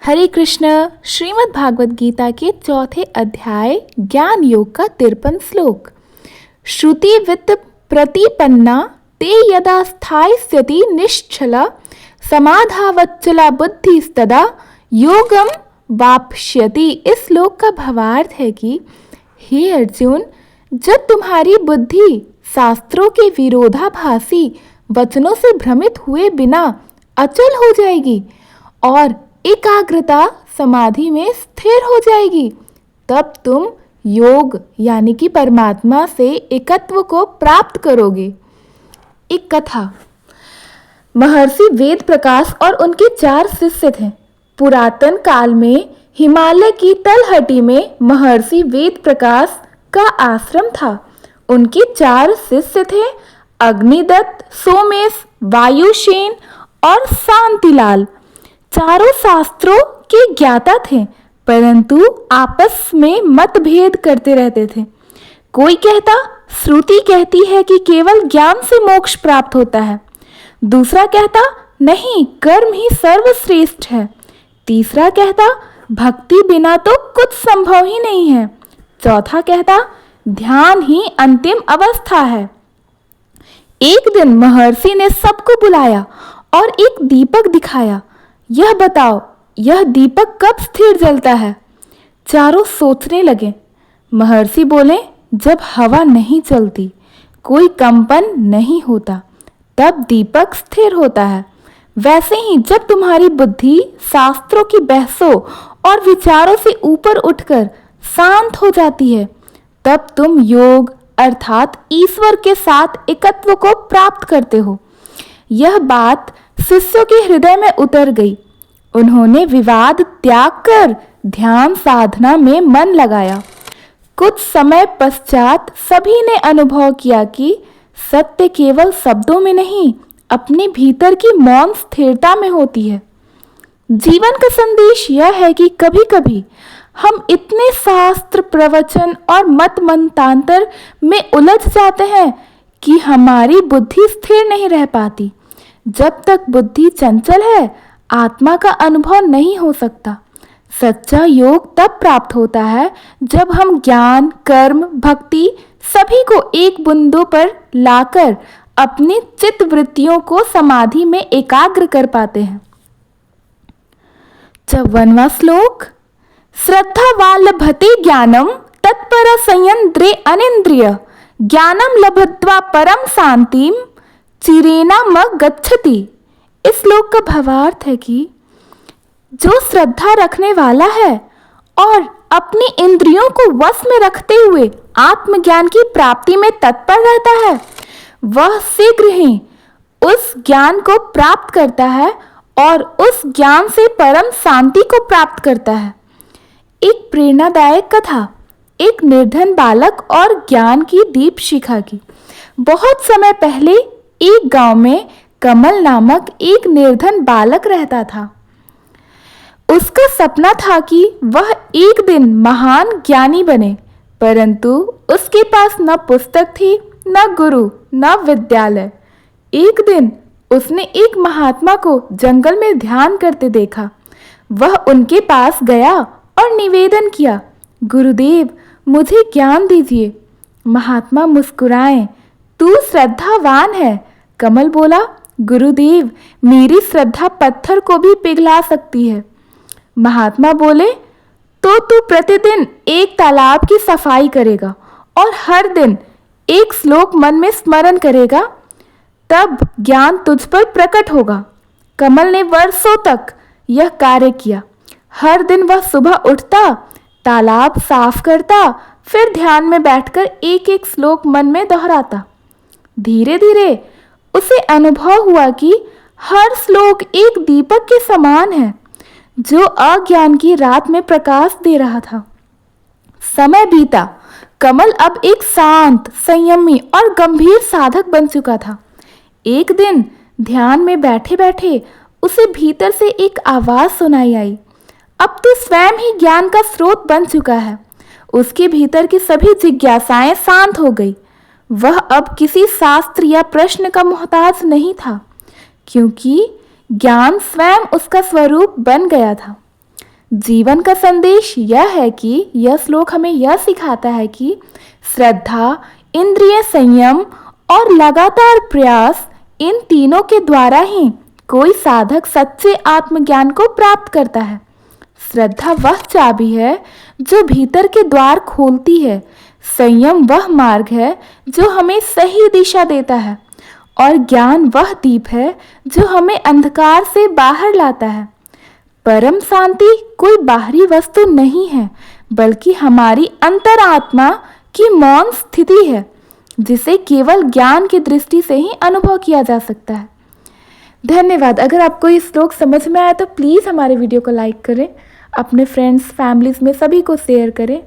हरे कृष्ण। श्रीमद् भागवत गीता के चौथे अध्याय ज्ञान योग का 53 श्लोक। श्रुति वित्त प्रतिपन्ना ते यदा स्थायिष्यति निश्चला समाधावच्चला बुद्धिस्तदा योगम वाप्स्यति। इस श्लोक का भावार्थ है कि हे अर्जुन, जब तुम्हारी बुद्धि शास्त्रों के विरोधाभासी वचनों से भ्रमित हुए बिना अचल हो जाएगी और एकाग्रता समाधि में स्थिर हो जाएगी, तब तुम योग यानी कि परमात्मा से एकत्व को प्राप्त करोगे। एक कथा। महर्षि वेद प्रकाश और उनके 4 शिष्य थे। पुरातन काल में हिमालय की तलहटी में महर्षि वेद प्रकाश का आश्रम था। उनके 4 शिष्य थे, अग्निदत्त, सोमेश, वायुसेन और शांतिलाल। चारों शास्त्रों के ज्ञाता थे, परंतु आपस में मतभेद करते रहते थे। कोई कहता श्रुति कहती है कि केवल ज्ञान से मोक्ष प्राप्त होता है। दूसरा कहता नहीं, कर्म ही सर्वश्रेष्ठ है। तीसरा कहता भक्ति बिना तो कुछ संभव ही नहीं है। चौथा कहता ध्यान ही अंतिम अवस्था है। एक दिन महर्षि ने सबको बुलाया और एक दीपक दिखाया। यह बताओ, यह दीपक कब स्थिर जलता है? चारों सोचने लगे। महर्षि बोले, जब हवा नहीं चलती, कोई कंपन नहीं होता, तब दीपक स्थिर होता है। वैसे ही जब तुम्हारी बुद्धि शास्त्रों की बहसों और विचारों से ऊपर उठकर शांत हो जाती है, तब तुम योग अर्थात ईश्वर के साथ एकत्व को प्राप्त करते हो। यह बात शिष्यों के हृदय में उतर गई। उन्होंने विवाद त्याग कर ध्यान साधना में मन लगाया। कुछ समय पश्चात सभी ने अनुभव किया कि सत्य केवल शब्दों में नहीं, अपने भीतर की मौन स्थिरता में होती है। जीवन का संदेश यह है कि कभी-कभी हम इतने शास्त्र प्रवचन और मत मंतांतर में उलझ जाते हैं कि हमारी बुद्धि स्थिर नहीं रह पाती। जब तक बुद्धि चंचल है, आत्मा का अनुभव नहीं हो सकता। सच्चा योग तब प्राप्त होता है जब हम ज्ञान, कर्म, भक्ति सभी को एक बिंदु पर लाकर अपनी चित्त वृत्तियों को समाधि में एकाग्र कर पाते हैं। 54वां श्लोक। श्रद्धा लभते ज्ञानम तत्पर संयंत्रे अनिंद्रिय ज्ञानम लभत्वा परम शांतिम चिरेनाम गच्छति। इस श्लोक का भावार्थ है कि जो श्रद्धा रखने वाला है और अपनी इंद्रियों को वश में रखते हुए आत्मज्ञान की प्राप्ति में तत्पर रहता है, वह शीघ्र ही उस ज्ञान को प्राप्त करता है और उस ज्ञान से परम शांति को प्राप्त करता है। एक प्रेरणादायक कथा। एक निर्धन बालक और ज्ञान की दीप शिखा की। बहुत समय पहले एक गांव में कमल नामक एक निर्धन बालक रहता था। उसका सपना था कि वह एक दिन महान ज्ञानी बने, परंतु उसके पास न पुस्तक थी, न गुरु, न विद्यालय। एक दिन उसने एक महात्मा को जंगल में ध्यान करते देखा। वह उनके पास गया और निवेदन किया, गुरुदेव, मुझे ज्ञान दीजिए। महात्मा मुस्कुराए, तू श्रद्धावान है। कमल बोला, गुरुदेव, मेरी श्रद्धा पत्थर को भी पिघला सकती है। महात्मा बोले, तो तू प्रतिदिन एक तालाब की सफाई करेगा और हर दिन एक श्लोक मन में स्मरण करेगा, तब ज्ञान तुझ पर प्रकट होगा। कमल ने वर्षों तक यह कार्य किया। हर दिन वह सुबह उठता, तालाब साफ करता, फिर ध्यान में बैठकर एक एक श्लोक मन में दोहराता। धीरे धीरे उसे अनुभव हुआ कि हर श्लोक एक दीपक के समान है, जो अज्ञान की रात में प्रकाश दे रहा था। समय बीता। कमल अब एक शांत, संयमी और गंभीर साधक बन चुका था। एक दिन ध्यान में बैठे बैठे उसे भीतर से एक आवाज सुनाई आई, अब तो स्वयं ही ज्ञान का स्रोत बन चुका है। उसके भीतर की सभी जिज्ञासाएं शांत हो गई। वह अब किसी शास्त्र या प्रश्न का मोहताज नहीं था, क्योंकि ज्ञान स्वयं उसका स्वरूप बन गया था। जीवन का संदेश यह है कि यह श्लोक हमें यह सिखाता है कि श्रद्धा, इंद्रिय संयम और लगातार प्रयास, इन तीनों के द्वारा ही कोई साधक सच्चे आत्मज्ञान को प्राप्त करता है। श्रद्धा वह चाबी है जो भीतर के द्वार खोलती है, संयम वह मार्ग है जो हमें सही दिशा देता है, और ज्ञान वह दीप है जो हमें अंधकार से बाहर लाता है। परम शांति कोई बाहरी वस्तु नहीं है, बल्कि हमारी अंतरात्मा की मौन स्थिति है, जिसे केवल ज्ञान की दृष्टि से ही अनुभव किया जा सकता है। धन्यवाद। अगर आपको ये श्लोक समझ में आया तो प्लीज़ हमारे वीडियो को लाइक करें, अपने फ्रेंड्स, फैमिलीज़ में सभी को शेयर करें।